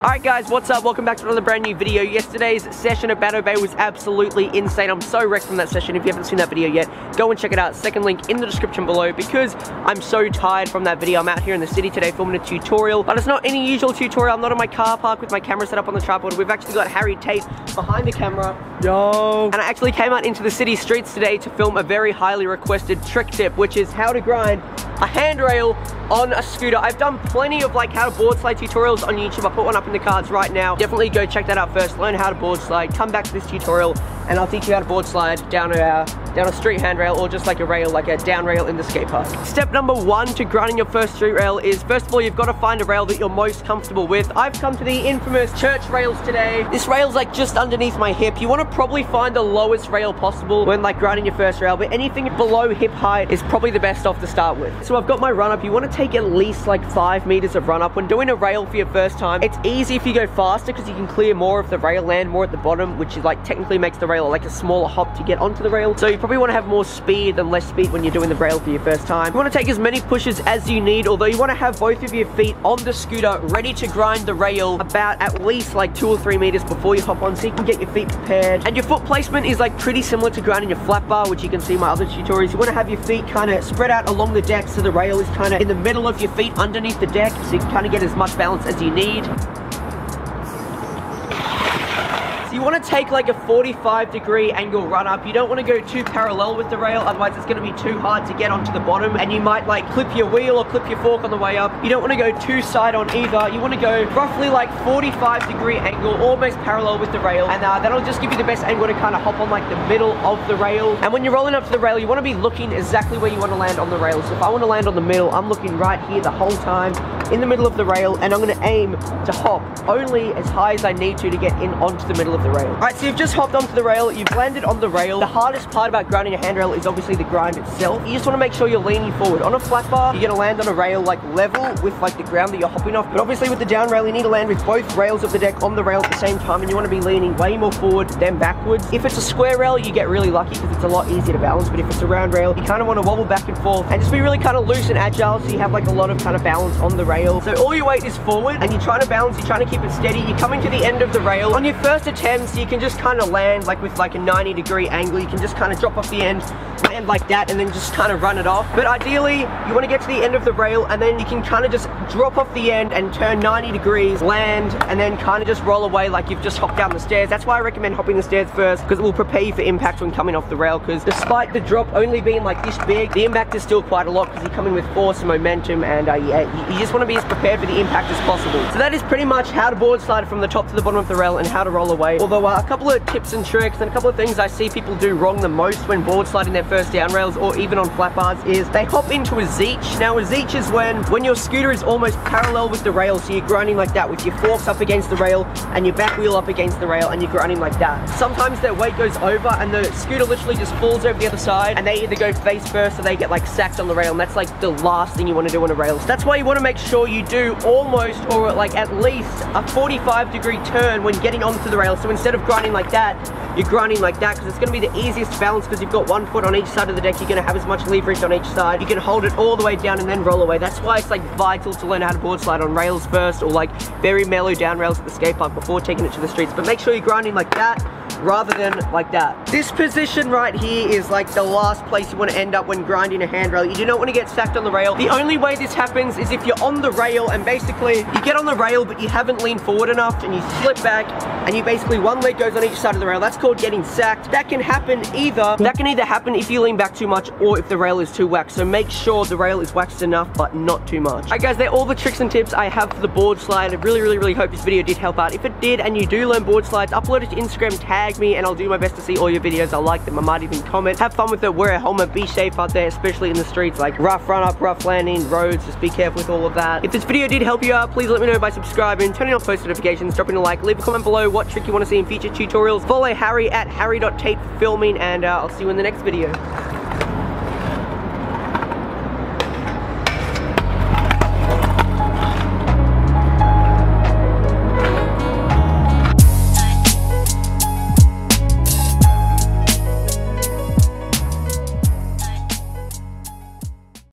Alright guys, what's up? Welcome back to another brand new video. Yesterday's session at Battle Bay was absolutely insane. I'm so wrecked from that session. If you haven't seen that video yet, go and check it out. Second link in the description below, because I'm so tired from that video. I'm out here in the city today filming a tutorial, but it's not any usual tutorial. I'm not in my car park with my camera set up on the tripod. We've actually got Harry Tate behind the camera. Yo! And I actually came out into the city streets today to film a very highly requested trick tip, which is how to grind a handrail on a scooter. I've done plenty of like how to board slide tutorials on YouTube. I'll put one up in the cards right now. Definitely go check that out first. Learn how to board slide. Come back to this tutorial and I'll teach you how to board slide down a street handrail, or just like a rail, like a down rail in the skate park. Step number one to grinding your first street rail is, first of all, you've got to find a rail that you're most comfortable with. I've come to the infamous church rails today. This rail's like just underneath my hip. You want to probably find the lowest rail possible when like grinding your first rail, but anything below hip height is probably the best off to start with. So I've got my run up. You want to take at least like 5 meters of run up. When doing a rail for your first time, it's easy if you go faster because you can clear more of the rail, land more at the bottom, which is like technically makes the rail like a smaller hop to get onto the rail. So you probably want to have more speed than less speed when you're doing the rail for your first time. You want to take as many pushes as you need, although you want to have both of your feet on the scooter ready to grind the rail about at least like 2 or 3 meters before you hop on, so you can get your feet prepared. And your foot placement is like pretty similar to grinding your flat bar, which you can see in my other tutorials. You want to have your feet kind of spread out along the deck, so the rail is kind of in the middle of your feet underneath the deck, so you can kind of get as much balance as you need. You want to take like a 45-degree angle run up. You don't want to go too parallel with the rail, otherwise it's going to be too hard to get onto the bottom and you might like clip your wheel or clip your fork on the way up. You don't want to go too side on either. You want to go roughly like 45-degree angle, almost parallel with the rail, and that'll just give you the best angle to kind of hop on like the middle of the rail. And when you're rolling up to the rail, you want to be looking exactly where you want to land on the rail. So if I want to land on the middle, I'm looking right here the whole time in the middle of the rail, and I'm going to aim to hop only as high as I need to get in onto the middle of the rail. Alright, so you've just hopped onto the rail, you've landed on the rail. The hardest part about grinding a handrail is obviously the grind itself. You just want to make sure you're leaning forward. On a flat bar, you're going to land on a rail like level with like the ground that you're hopping off, but obviously with the down rail, you need to land with both rails of the deck on the rail at the same time, and you want to be leaning way more forward than backwards. If it's a square rail, you get really lucky because it's a lot easier to balance, but if it's a round rail, you kind of want to wobble back and forth and just be really kind of loose and agile, so you have like a lot of kind of balance on the rail. So all your weight is forward and you're trying to balance, you're trying to keep it steady. You're coming to the end of the rail. On your first attempts, you can just kind of land like with like a 90-degree angle. You can just kind of drop off the end, land like that, and then just kind of run it off. But ideally, you want to get to the end of the rail and then you can kind of just drop off the end and turn 90 degrees, land, and then kind of just roll away like you've just hopped down the stairs. That's why I recommend hopping the stairs first, because it will prepare you for impact when coming off the rail, because despite the drop only being like this big, the impact is still quite a lot because you're coming with force and momentum, and yeah, you just want to be as prepared for the impact as possible. So that is pretty much how to board slide from the top to the bottom of the rail and how to roll away. Although a couple of tips and tricks and a couple of things I see people do wrong the most when board sliding their first down rails or even on flat bars is they hop into a zeech. Now a zeech is when your scooter is almost parallel with the rail, so you're grinding like that with your forks up against the rail and your back wheel up against the rail, and you're grinding like that. Sometimes their weight goes over and the scooter literally just falls over the other side, and they either go face first or they get like sacked on the rail, and that's like the last thing you want to do on a rail. So that's why you want to make sure you do almost, or like at least, a 45-degree turn when getting onto the rail. So instead of grinding like that, you're grinding like that, because it's going to be the easiest to balance, because you've got one foot on each side of the deck. You're going to have as much leverage on each side. You can hold it all the way down and then roll away. That's why it's like vital to learn how to board slide on rails first, or like very mellow down rails at the skate park before taking it to the streets. But make sure you're grinding like that rather than like that. This position right here is like the last place you want to end up when grinding a handrail. You do not want to get sacked on the rail. The only way this happens is if you're on the rail and basically you get on the rail but you haven't leaned forward enough and you slip back and you basically one leg goes on each side of the rail. That's called getting sacked. That can either happen if you lean back too much or if the rail is too waxed. So make sure the rail is waxed enough but not too much. Alright guys, they're all the tricks and tips I have for the board slide. I really hope this video did help out. If it did and you do learn board slides, upload it to Instagram, tag me, and I'll do my best to see all your videos. I like them. I might even comment. Have fun with it. Wear a helmet. Be safe out there, especially in the streets. Like rough run up, rough landing, roads. Just be careful with all of that. If this video did help you out, please let me know by subscribing, turning on post notifications, dropping a like, leave a comment below what trick you want to see in future tutorials. Follow Harry at harry.tate for filming, and I'll see you in the next video.